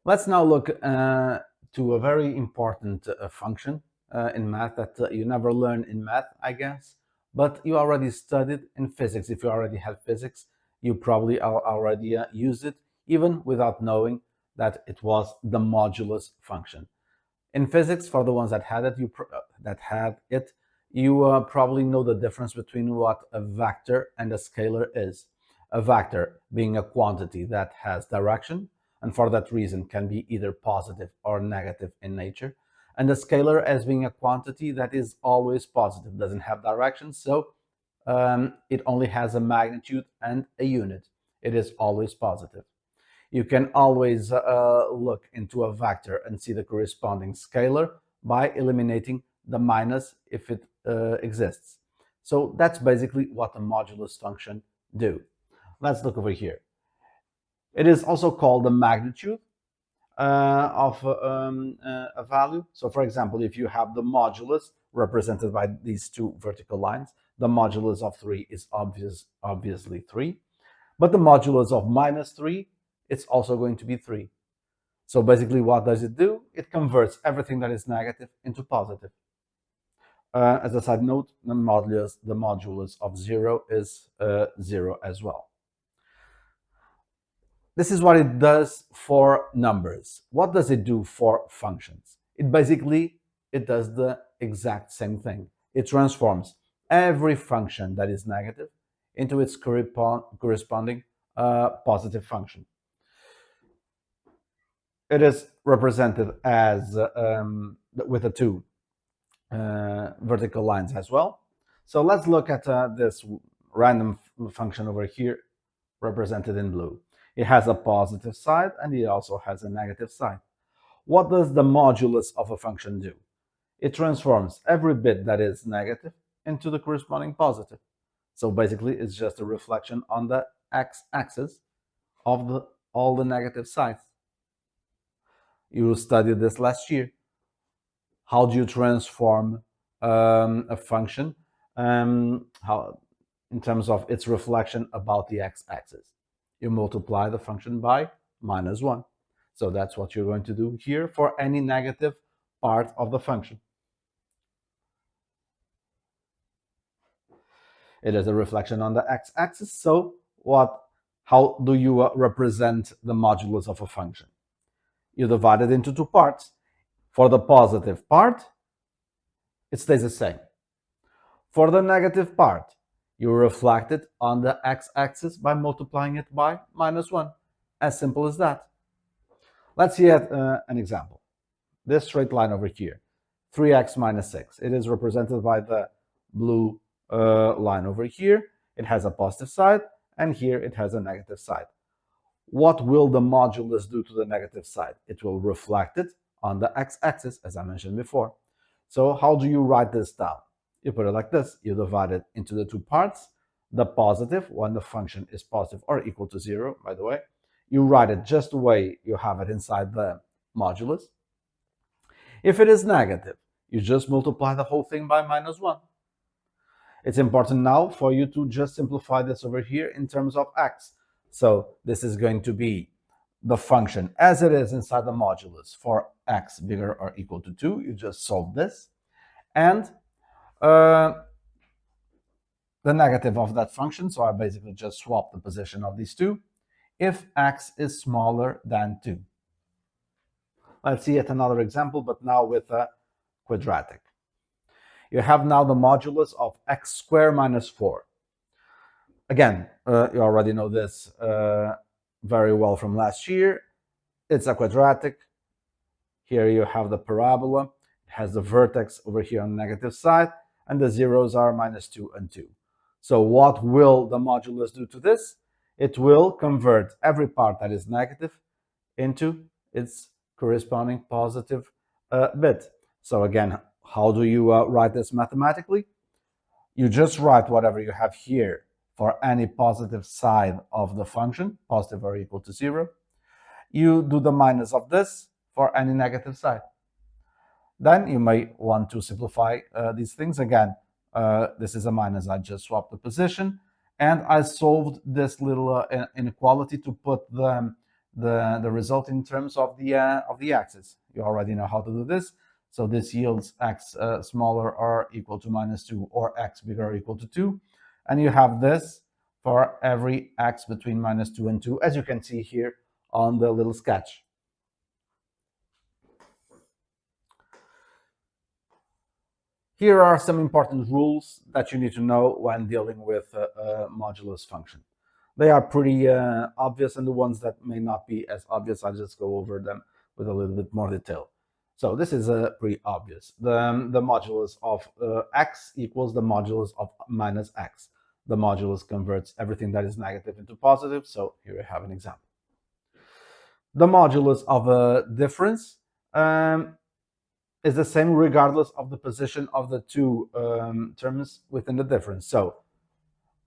Let's now look to a very important function in math that you never learn in math, I guess, but you already studied in physics. If you already had physics, you probably already used it, even without knowing that it was the modulus function. In physics, for the ones that had it, you probably know the difference between what a vector and a scalar is. A vector being a quantity that has direction, and for that reason can be either positive or negative in nature, and a scalar as being a quantity that is always positive, doesn't have direction, so it only has a magnitude and a unit. It is always positive. You can always look into a vector and see the corresponding scalar by eliminating the minus if it exists. So that's basically what the modulus function do. Let's look over here. It is also called the magnitude of a value. So for example, if you have the modulus represented by these two vertical lines, the modulus of 3 is obviously 3, but the modulus of minus 3, it's also going to be 3. So basically, what does it do? It converts everything that is negative into positive. As a side note, the modulus of 0 is 0 as well. This is what it does for numbers. What does it do for functions? It does the exact same thing. It transforms every function that is negative into its corresponding positive function. It is represented as with the two vertical lines as well. So let's look at this random function over here represented in blue. It has a positive side and it also has a negative side. What does the modulus of a function do? It transforms every bit that is negative into the corresponding positive. So basically, it's just a reflection on the x-axis of all the negative sides. You studied this last year. How do you transform a function in terms of its reflection about the x-axis? You multiply the function by minus 1. So that's what you're going to do here for any negative part of the function. It is a reflection on the x-axis. So how do you represent the modulus of a function? You divide it into two parts. For the positive part, it stays the same. For the negative part, you reflect it on the x-axis by multiplying it by minus 1. As simple as that. Let's see an example. This straight line over here, 3x minus 6. It is represented by the blue line over here. It has a positive side, and here it has a negative side. What will the modulus do to the negative side? It will reflect it on the x-axis, as I mentioned before. So how do you write this down? You put it like this. You divide it into the two parts. The positive, when the function is positive or equal to 0, by the way, you write it just the way you have it inside the modulus. If it is negative, you just multiply the whole thing by minus 1. It's important now for you to just simplify this over here in terms of x. So this is going to be the function as it is inside the modulus for x bigger or equal to 2. You just solve this. And the negative of that function, so I basically just swap the position of these two, if x is smaller than 2. Let's see yet another example, but now with a quadratic. You have now the modulus of x squared minus 4. Again, you already know this very well from last year. It's a quadratic. Here you have the parabola. It has the vertex over here on the negative side, and the zeros are minus 2 and 2. So what will the modulus do to this? It will convert every part that is negative into its corresponding positive bit. So again, how do you write this mathematically? You just write whatever you have here for any positive side of the function, positive or equal to 0. You do the minus of this for any negative side. Then you may want to simplify these things. Again, this is a minus. I just swapped the position. And I solved this little inequality to put the the result in terms of the axis. You already know how to do this. So this yields x smaller or equal to -2 or x bigger or equal to 2. And you have this for every x between -2 and 2, as you can see here on the little sketch. Here are some important rules that you need to know when dealing with a modulus function. They are pretty obvious, and the ones that may not be as obvious, I'll just go over them with a little bit more detail. So this is pretty obvious. The modulus of x equals the modulus of minus x. The modulus converts everything that is negative into positive, so here I have an example. The modulus of a difference is the same regardless of the position of the two terms within the difference. So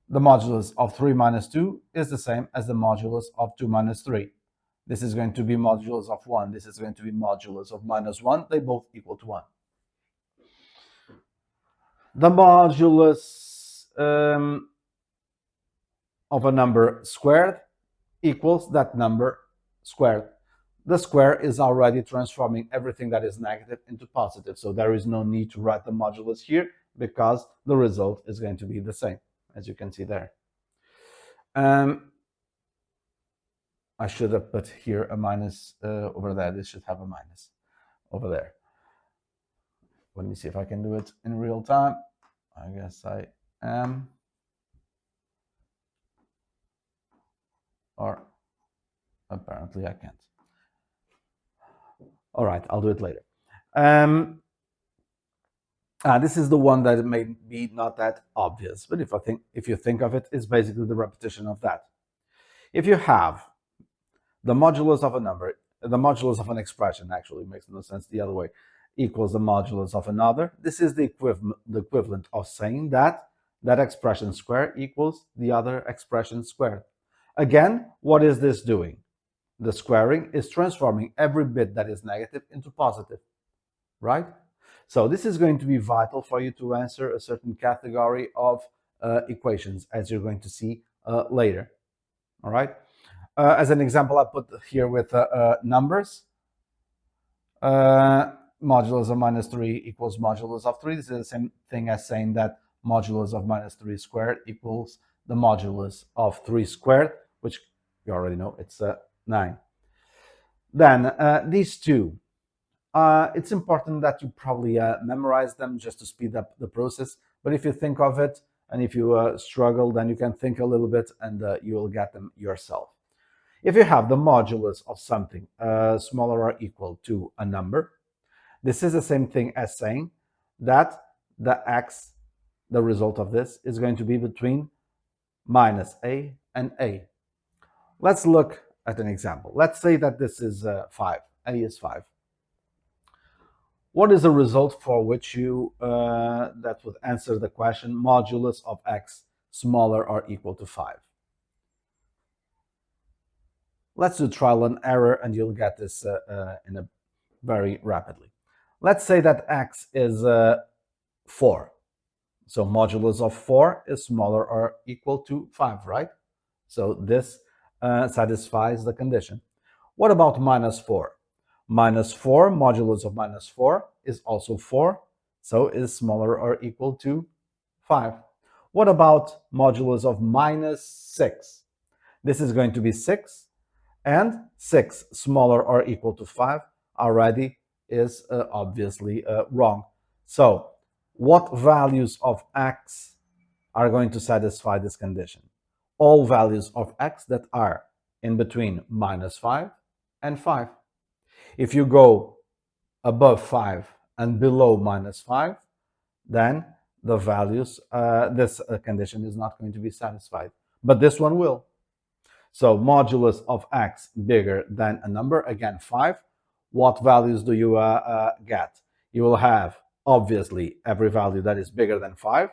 the modulus of 3 minus 2 is the same as the modulus of 2 minus 3. This is going to be modulus of 1. This is going to be modulus of -1. They both equal to 1. The modulus of a number squared equals that number squared. The square is already transforming everything that is negative into positive. So there is no need to write the modulus here because the result is going to be the same, as you can see there. I should have put here a minus over there. This should have a minus over there. Let me see if I can do it in real time. I guess I am. Or apparently I can't. All right, I'll do it later. This is the one that may be not that obvious, but if you think of it, it's basically the repetition of that. If you have the modulus of a number, the modulus of an expression, actually makes no sense the other way, equals the modulus of another, this is the equivalent of saying that that expression squared equals the other expression squared. Again, what is this doing? The squaring is transforming every bit that is negative into positive, right? So this is going to be vital for you to answer a certain category of equations, as you're going to see later, all right? As an example, I put here with numbers. Modulus of -3 equals modulus of 3. This is the same thing as saying that modulus of -3 squared equals the modulus of 3 squared, which you already know, it's 9. Then these two, it's important that you probably memorize them just to speed up the process. But if you think of it and if you struggle, then you can think a little bit and you will get them yourself. If you have the modulus of something smaller or equal to a number, this is the same thing as saying that the x, the result of this, is going to be between minus a and a. Let's look at an example. Let's say that this is 5. A is 5. What is the result for which you that would answer the question modulus of x smaller or equal to 5? Let's do trial and error, and you'll get this in a very rapidly. Let's say that x is 4. So modulus of 4 is smaller or equal to 5, right? So this satisfies the condition. What about -4? -4, modulus of -4 is also 4, so is smaller or equal to 5. What about modulus of -6? This is going to be 6, and 6 smaller or equal to 5 already is obviously wrong. So what values of x are going to satisfy this condition? All values of x that are in between -5 and 5. If you go above 5 and below -5, then the values, this condition is not going to be satisfied. But this one will. So modulus of x bigger than a number, again 5. What values do you get? You will have, obviously, every value that is bigger than 5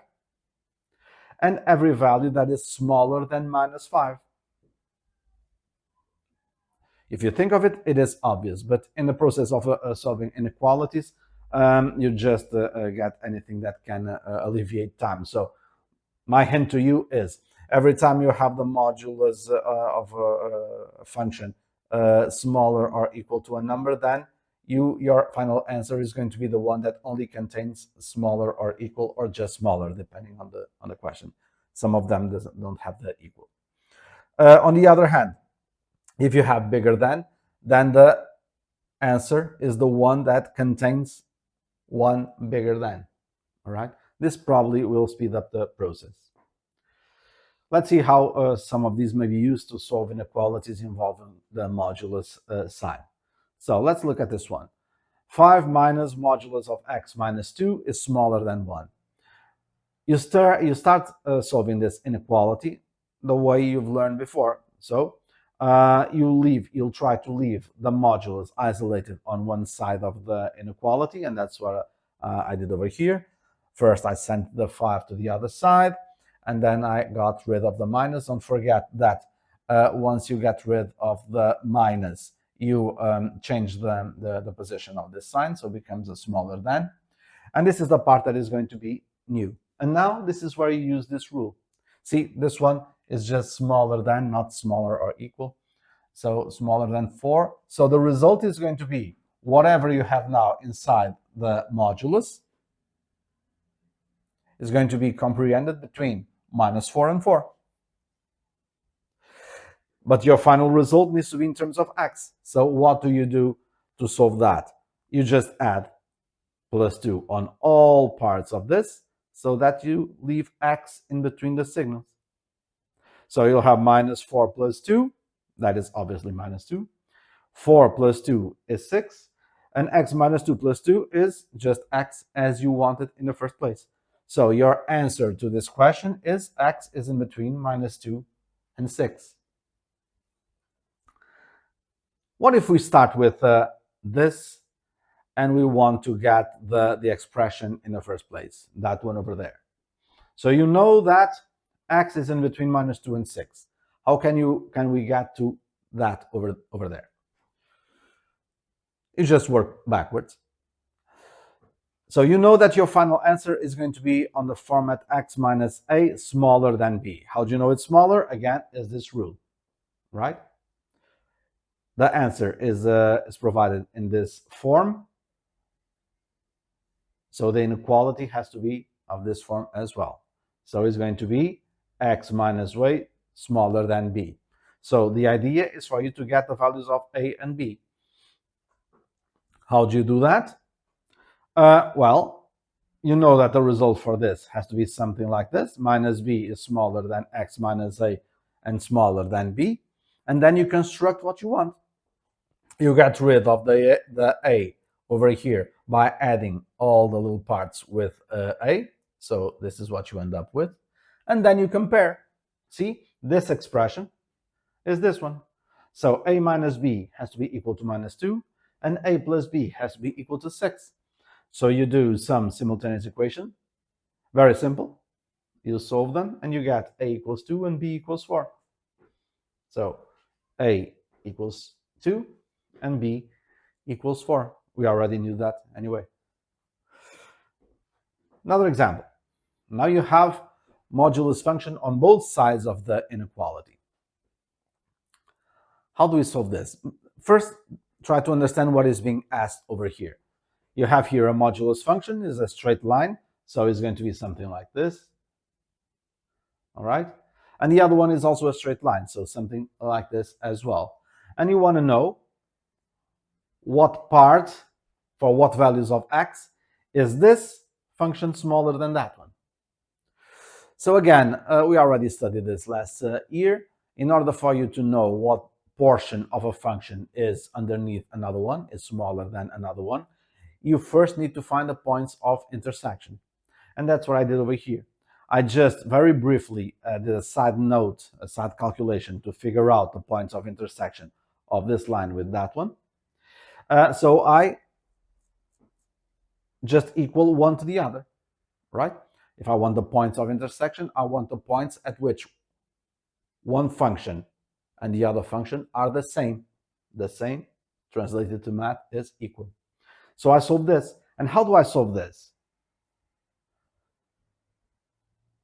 and every value that is smaller than -5. If you think of it, it is obvious, but in the process of solving inequalities, you just get anything that can alleviate time. So my hint to you is, every time you have the modulus of a function smaller or equal to a number, then your final answer is going to be the one that only contains smaller or equal, or just smaller, depending on the question. Some of them don't have the equal. On the other hand, if you have bigger than, then the answer is the one that contains one bigger than. All right. This probably will speed up the process. Let's see how some of these may be used to solve inequalities involving the modulus sign. So let's look at this one. 5 minus modulus of x minus 2 is smaller than 1. You start solving this inequality the way you've learned before. So you'll try to leave the modulus isolated on one side of the inequality, and that's what I did over here. First, I sent the 5 to the other side, and then I got rid of the minus. Don't forget that once you get rid of the minus, you change the position of this sign, so it becomes a smaller than. And this is the part that is going to be new. And now this is where you use this rule. See, this one is just smaller than, not smaller or equal. So smaller than 4. So the result is going to be whatever you have now inside the modulus is going to be comprehended between minus 4 and 4. But your final result needs to be in terms of x. So what do you do to solve that? You just add plus 2 on all parts of this, so that you leave x in between the signals. So you'll have minus 4 plus 2, that is obviously minus 2. 4 plus 2 is 6, and x minus 2 plus 2 is just x as you wanted in the first place. So your answer to this question is x is in between minus 2 and 6. What if we start with this, and we want to get the expression in the first place, that one over there? So you know that x is in between minus 2 and 6. How can we get to that over there? You just work backwards. So you know that your final answer is going to be on the format x minus a smaller than b. How do you know it's smaller? Again, is this rule, right? The answer is provided in this form. So the inequality has to be of this form as well. So it's going to be x minus y smaller than b. So the idea is for you to get the values of a and b. How do you do that? Well, you know that the result for this has to be something like this. Minus b is smaller than x minus a and smaller than b. And then you construct what you want. You get rid of the a over here by adding all the little parts with a. So this is what you end up with. And then you compare. See, this expression is this one. So a minus b has to be equal to minus 2, and a plus b has to be equal to 6. So you do some simultaneous equation. Very simple. You solve them, and you get a equals 2 and b equals 4. So a equals 2 and b equals 4. We already knew that anyway. Another example. Now you have modulus function on both sides of the inequality. How do we solve this? First, try to understand what is being asked over here. You have here a modulus function, is a straight line, so it's going to be something like this. All right? And the other one is also a straight line, so something like this as well. And you want to know what part, for what values of x, is this function smaller than that one. So again, we already studied this last year. In order for you to know what portion of a function is underneath another one, is smaller than another one, you first need to find the points of intersection. And that's what I did over here. I just very briefly did a side note, a side calculation to figure out the points of intersection of this line with that one. So I just equal one to the other, right? If I want the points of intersection, I want the points at which one function and the other function are the same. The same, translated to math, is equal. So I solve this. And how do I solve this?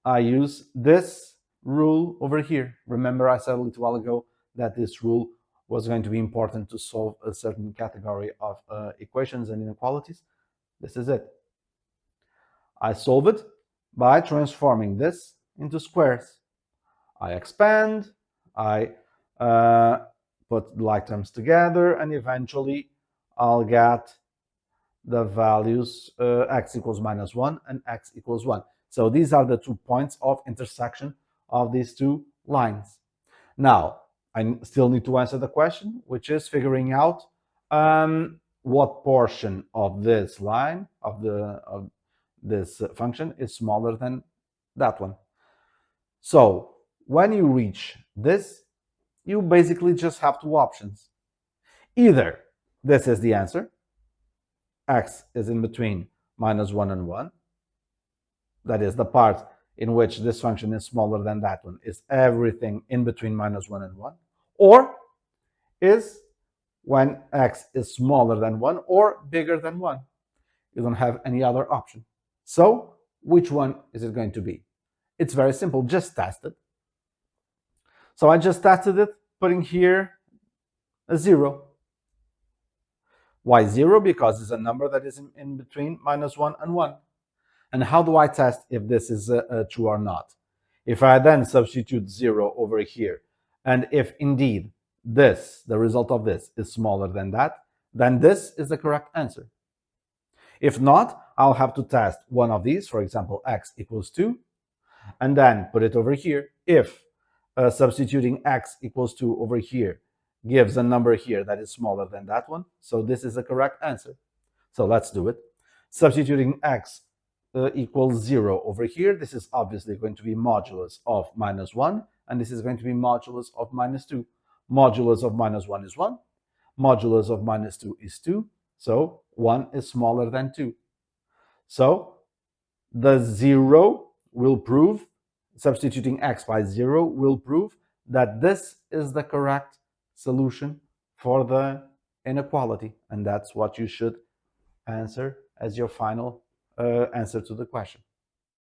I use this rule over here. Remember, I said a little while ago that this rule was going to be important to solve a certain category of equations and inequalities. This is it. I solve it by transforming this into squares. I expand, I put like terms together, and eventually I'll get the values x equals -1 and x equals 1. So these are the 2 points of intersection of these 2 lines. Now, I still need to answer the question, which is figuring out what portion of this line, of this function, is smaller than that one. So when you reach this, you basically just have 2 options. Either this is the answer, x is in between -1 and 1, that is the part in which this function is smaller than that one, is everything in between -1 and 1, or is when x is smaller than 1 or bigger than 1. You don't have any other option. So which one is it going to be? It's very simple, just test it. So I just tested it, putting here a 0. Why 0? Because it's a number that is in between -1 and 1. And how do I test if this is true or not? If I then substitute 0 over here, and if indeed this, the result of this, is smaller than that, then this is the correct answer. If not, I'll have to test one of these, for example, x equals 2, and then put it over here. If substituting x equals 2 over here gives a number here that is smaller than that one, so this is the correct answer. So let's do it. Substituting x equals 0 over here, this is obviously going to be modulus of -1, and this is going to be modulus of -2. Modulus of -1 is 1, modulus of -2 is 2, so 1 is smaller than 2. So the 0 will prove, substituting x by 0 will prove that this is the correct solution for the inequality, and that's what you should answer as your final answer to the question.